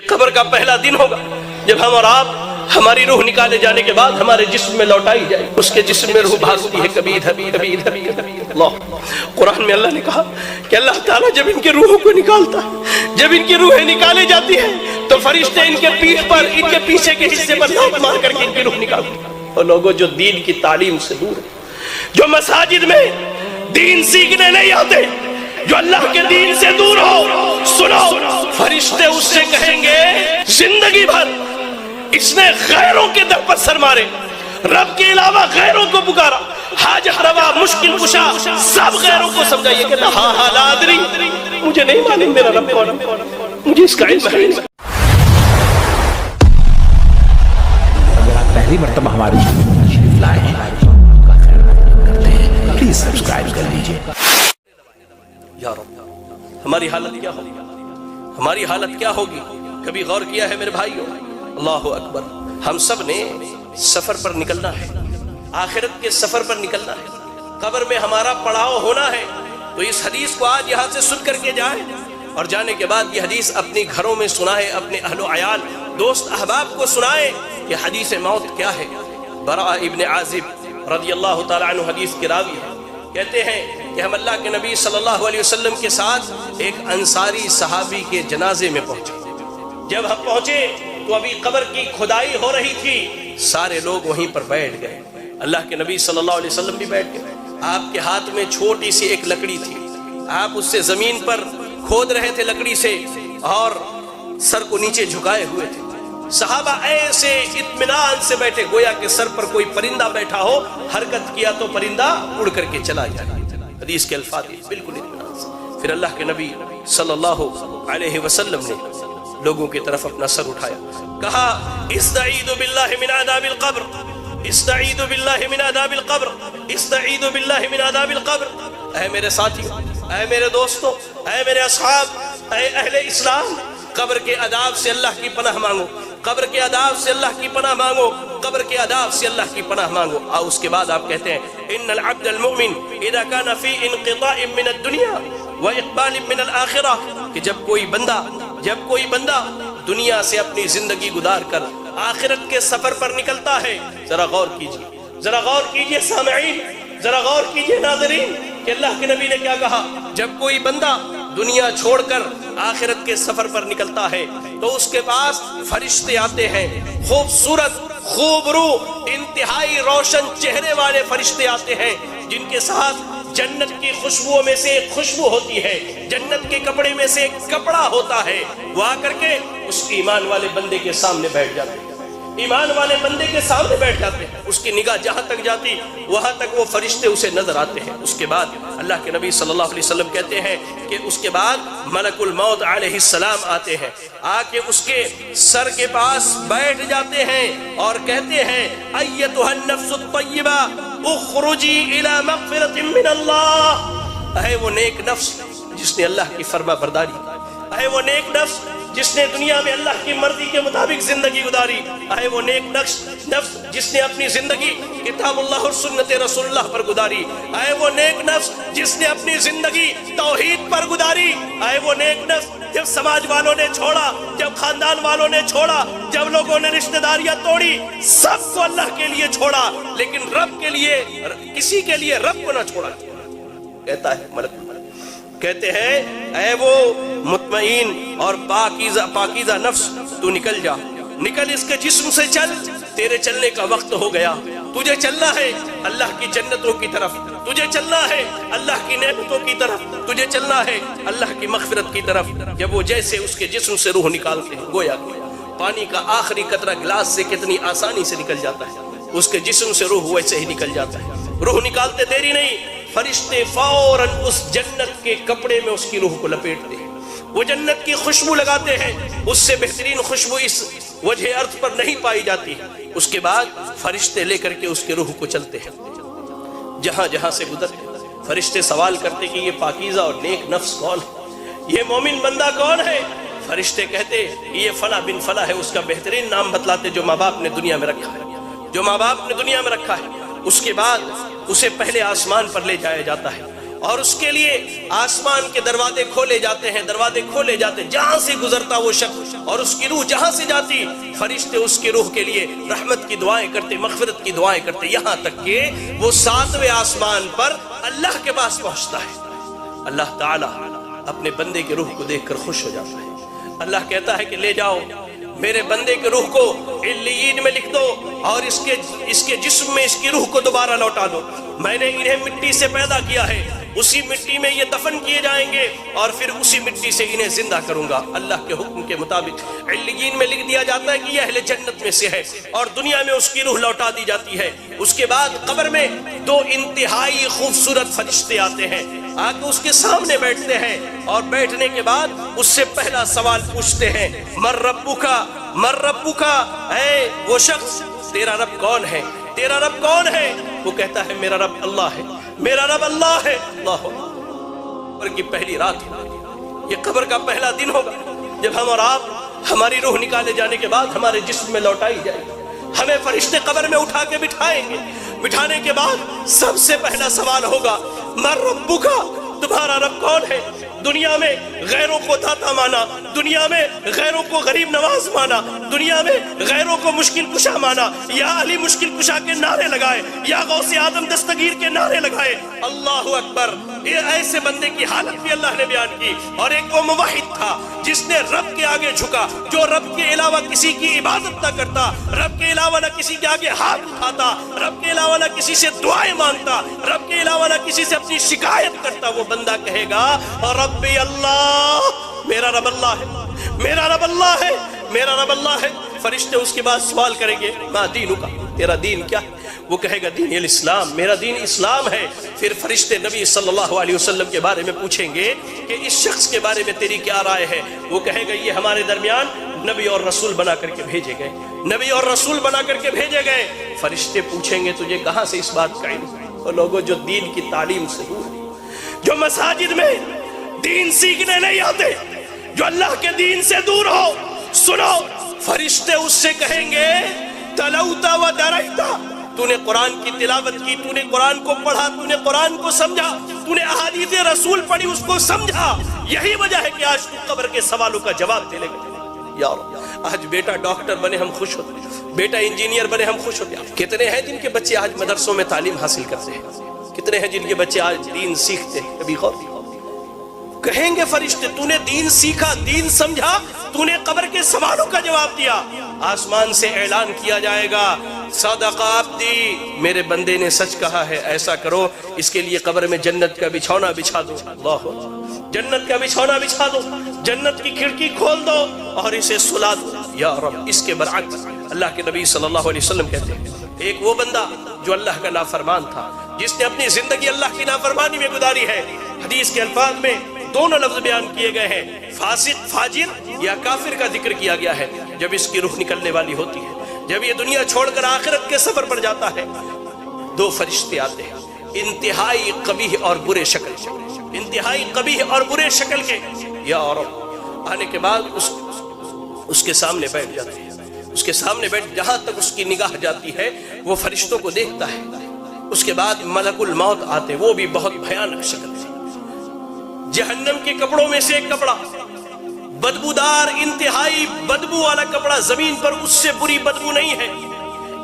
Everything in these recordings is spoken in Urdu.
قبر کا پہلا دن ہوگا جب ہم اور آپ ہماری روح نکالے جانے کے بعد ہمارے جسم میں لوٹائی جائے. اس کے جسم میں روح بھاگتی ہے کبھی ادھر کبھی ادھر. اللہ قرآن میں اللہ نے کہا کہ اللہ تعالیٰ جب ان کے روحوں کو نکالتا ہے، جب ان کی روحیں نکالے جاتی ہیں تو فرشتے ان کے پیٹھ پر، ان کے پیچھے کے حصے پر لات مار کر کے ان کی روح نکالتے ہیں. اور لوگوں جو دین کی تعلیم سے دور، جو مساجد میں دین سیکھنے نہیں آتے، جو اللہ کے دین سے دور ہو، سنو فرشتے اس سے کہیں گے زندگی بھر اس نے غیروں کے در پر سر مارے، رب کے علاوہ غیروں کو پکارا، حاجت روا مشکل کشا سب غیروں کو سمجھائیے کہ ہاں ہاں لا ادری، مجھے نہیں معلوم میرا رب کون ہے، مجھے اس کا علم ہے. اگر آپ پہلی مرتبہ ہمارے چینل پر تشریف لائے ہیں پلیز سبسکرائب کر لیجئے. یا رب ہماری حالت کیا ہوگی، ہماری حالت کیا ہوگی؟ کبھی غور کیا ہے میرے بھائیوں؟ اللہ اکبر. ہم سب نے سفر پر نکلنا ہے، آخرت کے سفر پر نکلنا ہے، قبر میں ہمارا پڑاؤ ہونا ہے. تو اس حدیث کو آج یہاں سے سن کر کے جائیں اور جانے کے بعد یہ حدیث اپنی گھروں میں سنائے، اپنے اہل و عیال دوست احباب کو سنائے کہ حدیث موت کیا ہے. براء ابن عازب رضی اللہ تعالیٰ عنہ حدیث کے راوی ہے، کہتے ہیں کہ ہم اللہ کے نبی صلی اللہ علیہ وسلم کے ساتھ ایک انصاری صحابی کے جنازے میں پہنچے. جب ہم پہنچے تو ابھی قبر کی کھدائی ہو رہی تھی، سارے لوگ وہیں پر بیٹھ گئے. اللہ کے نبی صلی اللہ علیہ وسلم بھی بیٹھ گئے. آپ کے ہاتھ میں چھوٹی سی ایک لکڑی تھی، آپ اس سے زمین پر کھود رہے تھے لکڑی سے اور سر کو نیچے جھکائے ہوئے تھے. صحابہ ایسے اطمینان سے بیٹھے گویا کہ سر پر کوئی پرندہ بیٹھا ہو، حرکت کیا تو پرندہ اڑ کر کے چلا جائے. حدیث کے الفاظ بالکل اطمینان سے. پھر اللہ کے نبی صلی اللہ علیہ وسلم نے لوگوں کی طرف اپنا سر اٹھایا، کہا استعیذوا باللہ من عذاب القبر، استعیذوا باللہ من عذاب القبر، استعیذوا باللہ من عذاب القبر. اے میرے ساتھیوں، اے میرے دوستوں، اے میرے اصحاب، اے اہل اسلام، قبر کے عذاب سے اللہ کی پناہ مانگو، قبر کے عذاب سے اللہ کی پناہ مانگو، قبر کے عذاب سے اللہ کی پناہ مانگو. اور اس کے بعد آپ کہتے ہیں ان العبد المؤمن اذا كان في انقطاع من الدنيا واقبال من الاخرہ، کہ جب کوئی بندہ دنیا سے اپنی زندگی گزار کر آخرت کے سفر پر نکلتا ہے. ذرا غور کیجئے، ذرا غور کیجئے سامعین، ذرا غور کیجئے ناظرین کہ اللہ کے نبی نے کیا کہا. جب کوئی بندہ دنیا چھوڑ کر آخرت کے سفر پر نکلتا ہے تو اس کے پاس فرشتے آتے ہیں، خوبصورت، خوبرو، انتہائی روشن چہرے والے فرشتے آتے ہیں، جن کے ساتھ جنت کی خوشبوؤں میں سے ایک خوشبو ہوتی ہے، جنت کے کپڑے میں سے ایک کپڑا ہوتا ہے. وہ آ کر کے اس ایمان والے بندے کے سامنے بیٹھ جاتے ہیں، ایمان والے بندے کے سامنے بیٹھ جاتے ہیں. اس کی نگاہ جہاں تک جاتی وہاں تک وہ فرشتے اسے نظر آتے ہیں. اس کے بعد اللہ کے نبی صلی اللہ علیہ وسلم کہتے ہیں کہ اس کے بعد ملک الموت علیہ السلام آتے ہیں، آ کے اس کے سر کے پاس بیٹھ جاتے ہیں اور کہتے ہیں ایتھا النفس الطیبہ اخرجی الی مغفرۃ من اللہ. اے وہ نیک نفس جس نے اللہ کی فرما برداری، اے وہ نیک نفس جس نے دنیا میں اللہ کی مرضی کے مطابق زندگی گزاری، اے وہ نیک نفس جس نے اپنی زندگی کتاب اللہ اور سنت رسول اللہ پر گزاری، اے وہ نیک نفس جس نے اپنی زندگی توحید پر گزاری، اے وہ نیک نفس جب سماج والوں نے چھوڑا، جب خاندان والوں نے چھوڑا، جب لوگوں نے رشتہ داریاں توڑی، سب کو اللہ کے لیے چھوڑا لیکن رب کے لیے، کسی کے لیے رب کو نہ چھوڑا. کہتا ہے ملک، کہتے ہیں اے وہ مطمئن اور پاکیزہ نفس، تو نکل جا، نکل اس کے جسم سے چل، تیرے چلنے کا وقت ہو گیا. تجھے چلنا ہے اللہ کی جنتوں کی طرف، تجھے چلنا ہے اللہ کی نعمتوں کی طرف، تجھے چلنا ہے اللہ کی مغفرت کی طرف. جب وہ جیسے اس کے جسم سے روح نکالتے ہیں، گویا پانی کا آخری قطرہ گلاس سے کتنی آسانی سے نکل جاتا ہے، اس کے جسم سے روح ویسے ہی نکل جاتا ہے. روح نکالتے دیری نہیں، فرشتے فوراً اس جنت کے کپڑے میں اس کی روح کو لپیٹتے ہیں، وہ جنت کی خوشبو لگاتے ہیں. اس سے بہترین خوشبو اس وجہ ارض پر نہیں پائی جاتی. اس کے بعد فرشتے لے کر کے اس کے روح کو چلتے ہیں، جہاں جہاں سے گزرتے فرشتے سوال کرتے کہ یہ پاکیزہ اور نیک نفس کون ہے، یہ مومن بندہ کون ہے. فرشتے کہتے یہ فلاں بن فلاں ہے. اس کا بہترین نام بتلاتے جو ماں باپ نے دنیا میں رکھا ہے، جو ماں باپ نے دنیا میں رکھا ہے. اس کے بعد اسے پہلے آسمان پر لے جایا جاتا ہے اور اس کے لیے آسمان کے دروازے کھولے جاتے ہیں، دروازے کھولے جاتے ہیں، جہاں سے گزرتا وہ شخص اور اس کی روح جہاں سے جاتی، فرشتے اس کی روح کے لیے رحمت کی دعائیں کرتے، مغفرت کی دعائیں کرتے، یہاں تک کہ وہ 7ویں آسمان پر اللہ کے پاس پہنچتا ہے۔ اللہ تعالیٰ اپنے بندے کے روح کو دیکھ کر خوش ہو جاتا ہے۔ اللہ کہتا ہے کہ لے جاؤ میرے بندے کے روح کو علیین میں لکھ دو اور اس کے جسم میں اس کی روح کو دوبارہ لوٹا دو۔ میں نے انہیں مٹی سے پیدا کیا ہے، اسی مٹی میں یہ دفن کیے جائیں گے اور پھر اسی مٹی سے انہیں زندہ کروں گا۔ اللہ کے حکم کے مطابق علیین میں لکھ دیا جاتا ہے کہ یہ اہل جنت میں سے ہے اور دنیا میں اس کی روح لوٹا دی جاتی ہے۔ اس کے بعد قبر میں 2 انتہائی خوبصورت فرشتے آتے ہیں، آ کے اس کے سامنے بیٹھتے ہیں اور بیٹھنے کے بعد اس سے پہلا سوال پوچھتے ہیں، من ربکا، من ربکا، اے وہ شخص تیرا رب کون ہے، تیرا رب کون ہے؟ وہ کہتا ہے میرا رب اللہ ہے، میرا رب اللہ ہے۔ اللہ قبر کی پہلی رات ہوگی، یہ قبر کا پہلا دن ہوگا جب ہم اور آپ ہماری روح نکالے جانے کے بعد ہمارے جسم میں لوٹائی جائے گی۔ ہمیں فرشتے قبر میں اٹھا کے بٹھائیں گے، بٹھانے کے بعد سب سے پہلا سوال ہوگا، من ربکا، تمہارا رب کون ہے؟ دنیا میں غیروں کو داتا مانا، دنیا میں غیروں کو غریب نواز مانا، دنیا میں غیروں کو مشکل کشا مانا، یا علی مشکل کشا کے نعرے لگائے، یا غوث آدم دستگیر کے نعرے لگائے۔ اللہ اکبر، یہ ایسے بندے کی حالت بھی اللہ نے بیان کی۔ اور ایک وہ موحد تھا جس نے رب کے آگے جھکا، جو رب کے علاوہ کسی کی عبادت نہ کرتا، رب کے علاوہ نہ کسی کے آگے ہاتھ اٹھاتا، رب کے علاوہ نہ کسی سے دعائیں مانگتا، رب کے علاوہ نہ کسی سے اپنی شکایت کرتا۔ وہ بندہ کہے گا ربی اللہ، میرا رب اللہ ہے، میرا رب اللہ ہے، میرا رب اللہ ہے۔ فرشتے اس کے بعد سوال کریں گے، ما دینک، تیرا دین کیا ہے؟ وہ کہے گا دین الاسلام، میرا دین اسلام ہے۔ پھر فرشتے نبی صلی اللہ علیہ وسلم کے بارے میں پوچھیں گے کہ اس شخص کے بارے میں تیری کیا رائے ہے؟ وہ کہے گا یہ ہمارے درمیان نبی اور رسول بنا کر کے بھیجے گئے، نبی اور رسول بنا کر کے بھیجے گئے۔ فرشتے پوچھیں گے تجھے کہاں سے اس بات کا علم ہے؟ وہ لوگوں جو دین کی تعلیم سے دور ہیں، جو مساجد میں دین سیکھنے نہیں آتے، جو اللہ کے دین سے دور ہو، سنو، فرشتے اس سے کہیں گے تلوتا و درائتا، تو نے قرآن کی تلاوت کی، تو نے قرآن کو پڑھا، تو نے قرآن کو سمجھا، تو نے احادیث رسول پڑھی، اس کو سمجھا، یہی وجہ ہے کہ آج تو قبر کے سوالوں کا جواب دے لے گا۔ یا رب، آج بیٹا ڈاکٹر بنے ہم خوش ہوتے ہیں، بیٹا انجینئر بنے ہم خوش ہوتے ہیں۔ کتنے ہیں جن کے بچے آج مدرسوں میں تعلیم حاصل کرتے ہیں، کتنے ہیں جن کے بچے آج دین سیکھتے ہیں؟ کبھی غور کہیں گے فرشتے تو نے دین سیکھا، دین سمجھا، تو نے قبر کے سوالوں کا جواب دیا۔ آسمان سے اعلان کیا جائے گا صدق عبدی، میرے بندے نے سچ کہا ہے، ایسا کرو اس کے لیے قبر میں جنت کا بچھونا بچھا دو۔ اللہ، جنت کا بچھونا بچھا دو، جنت کی کھڑکی کھول دو اور اسے سلا دو۔ یا رب، اس کے برعکس اللہ کے نبی صلی اللہ علیہ وسلم کہتے ہیں ایک وہ بندہ جو اللہ کا نافرمان تھا، جس نے اپنی زندگی اللہ کی نافرمانی میں گزاری ہے۔ حدیث کے الفاظ میں دونوں لفظ بیان کیے گئے ہیں، فاسق، فاجر یا کافر کا ذکر کیا گیا ہے۔ جب اس کی روح نکلنے والی ہوتی ہے، جب یہ دنیا چھوڑ کر آخرت کے سفر پر جاتا ہے، 2 فرشتے آتے ہیں انتہائی قبیح اور برے شکل کے، انتہائی قبیح اور برے شکل کے۔ یا رب، آنے کے بعد اس کے سامنے بیٹھ جاتے ہیں، اس کے سامنے بیٹھ، جہاں تک اس کی نگاہ جاتی ہے وہ فرشتوں کو دیکھتا ہے۔ اس کے بعد ملک الموت آتے، وہ بھی بہت بھیانک شکل سے، جہنم کے کپڑوں میں سے ایک کپڑا، بدبودار، انتہائی بدبو والا کپڑا، زمین پر اس سے بری بدبو نہیں ہے،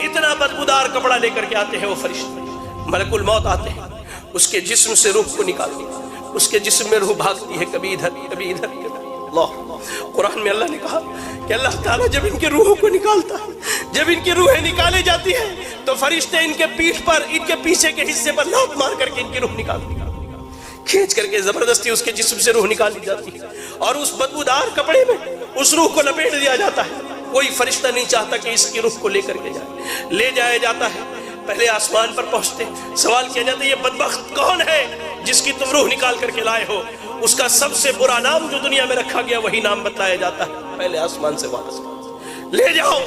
اتنا بدبودار کپڑا لے کر کے آتے ہیں وہ فرشتے۔ ملک الموت آتے ہیں، اس کے جسم سے روح کو نکالتے ہیں، اس کے جسم میں روح بھاگتی ہے، کبھی ادھر کبھی ادھر۔ اللہ، قرآن میں اللہ نے کہا کہ اللہ تعالیٰ جب ان کے روحوں کو نکالتا ہے، جب ان کی روحیں نکالی جاتی ہیں تو فرشتے ان کے پیٹھ پر، ان کے پیچھے کے حصے پر لات مار کر کے ان کی روح نکالتے ہیں، کھینچ کر کے زبردستی اس کے جسم سے روح نکالی جاتی ہے اور اس بدبودار کپڑے میں اس روح کو لپیٹ دیا جاتا ہے۔ کوئی فرشتہ نہیں چاہتا کہ اس کی روح کو لے کر کے جائے، لے جایا جاتا ہے۔ پہلے آسمان پر پہنچتے سوال کیا جاتا ہے یہ بدبخت کون ہے جس کی تم روح نکال کر کے لائے ہو؟ اس کا سب سے برا نام جو دنیا میں رکھا گیا وہی نام بتلایا جاتا ہے۔ پہلے آسمان سے واپس لے جاؤ،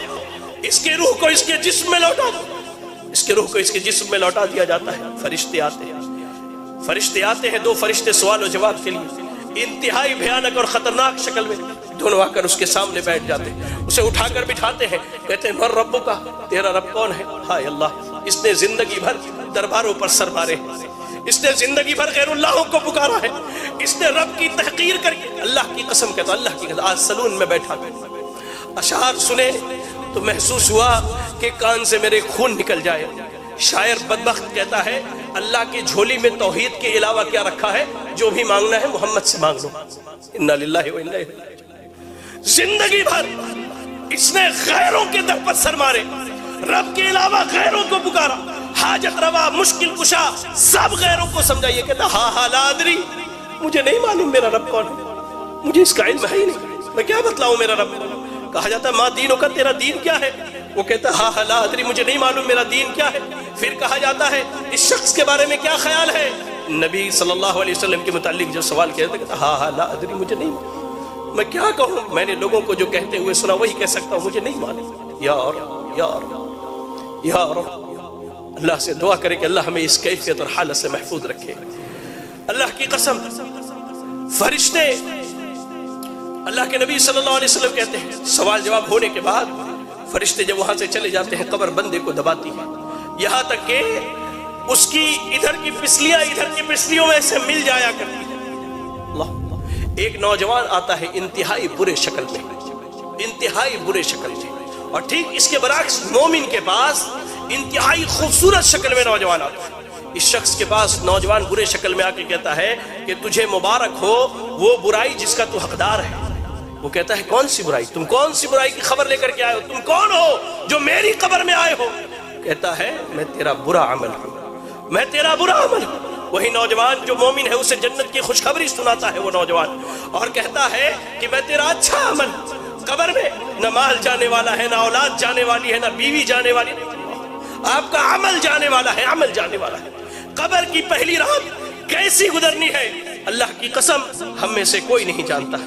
اس کے روح کو اس کے جسم میں لوٹا دو، اس کے روح کو اس کے جسم میں لوٹا دیا جاتا ہے۔ فرشتے آتے ہیں، فرشتے آتے ہیں، 2 فرشتے سوال و جواب کے لیے انتہائی بھیانک اور خطرناک شکل میں دونوں آ کر اس کے سامنے بیٹھ جاتے ہیں، اسے اٹھا کر بٹھاتے ہیں، کہتے ہیں من ربک، تیرا رب کون ہے؟ ہائے اللہ، اس نے زندگی بھر درباروں پر سر مارے، اس نے زندگی بھر غیر اللہ کو پکارا ہے، اس نے رب کی تحقیر کر کے، اللہ کی قسم کہتا، اللہ کی قسم، آج سلون میں بیٹھا اشعار سنے تو محسوس ہوا کہ کان سے میرے خون نکل جائے۔ شاعر بدبخت کہتا ہے اللہ کی جھولی میں توحید کے علاوہ کیا رکھا ہے، جو بھی مانگنا ہے محمد سے مانگ لو۔ انا للہ و انا الیہ راجعون۔ زندگی بھر اس نے غیروں کے در پر سر مارے، رب کے علاوہ غیروں کو پکارا، حاجت روا، مشکل کشا سب غیروں کو سمجھائیے، کہتا ہاں لا ادری، مجھے نہیں معلوم میرا رب کون ہے، مجھے اس کا علم ہے ہی نہیں، میں کیا بتلاؤں میرا رب۔ کہا جاتا ہے ماں دینوں کا، تیرا دین کیا ہے؟ وہ کہتا ہاں لا ادری، مجھے نہیں معلوم میرا دین کیا ہے۔ پھر کہا جاتا ہے اس شخص کے بارے میں کیا خیال ہے؟ نبی صلی اللہ علیہ وسلم کے متعلق جو سوال کیا تھا، کہتا ہاں لا ادری، مجھے نہیں معلوم، میں کیا کہوں، میں نے لوگوں کو جو کہتے ہوئے سنا وہی کہہ سکتا ہوں، مجھے نہیں معلوم۔ یا رب یا رب یا رب، اللہ سے دعا کرے کہ اللہ ہمیں اس کیفیت اور حالت سے محفوظ رکھے۔ اللہ کی قسم، فرشتے اللہ کے نبی صلی اللہ علیہ وسلم کہتے ہیں سوال جواب ہونے کے بعد فرشتے جب وہاں سے چلے جاتے ہیں قبر بندے کو دباتی ہے، یہاں تک کہ اس کی ادھر کی پسلیاں ادھر کی پسلیوں میں سے مل جایا کرتی ہے۔ اللہ، ایک نوجوان آتا ہے انتہائی برے شکل میں، انتہائی برے شکل میں، اور ٹھیک اس کے برعکس مومن کے پاس انتہائی خوبصورت شکل میں نوجوان آتا ہے۔ اس شخص کے پاس نوجوان برے شکل میں آ کے کہتا ہے کہ تجھے مبارک ہو وہ برائی جس کا تو حقدار ہے۔ وہ کہتا ہے کون سی برائی؟ تم کون سی برائی کی خبر لے کر کے آئے ہو؟ تم کون ہو جو میری قبر میں آئے ہو؟ کہتا ہے میں تیرا برا عمل ہوں، میں تیرا برا عمل ہوں۔ وہی نوجوان جو مومن ہے اسے جنت کی خوشخبری سناتا ہے وہ نوجوان، اور کہتا ہے کہ میں تیرا اچھا عمل، قبر میں نہ مال جانے والا ہے، نہ اولاد جانے والی ہے، نہ بیوی جانے والی ہے، آپ کا عمل جانے والا ہے، عمل جانے والا ہے۔ قبر کی پہلی رات کیسی گزرنی ہے اللہ کی قسم ہم میں سے کوئی نہیں جانتا۔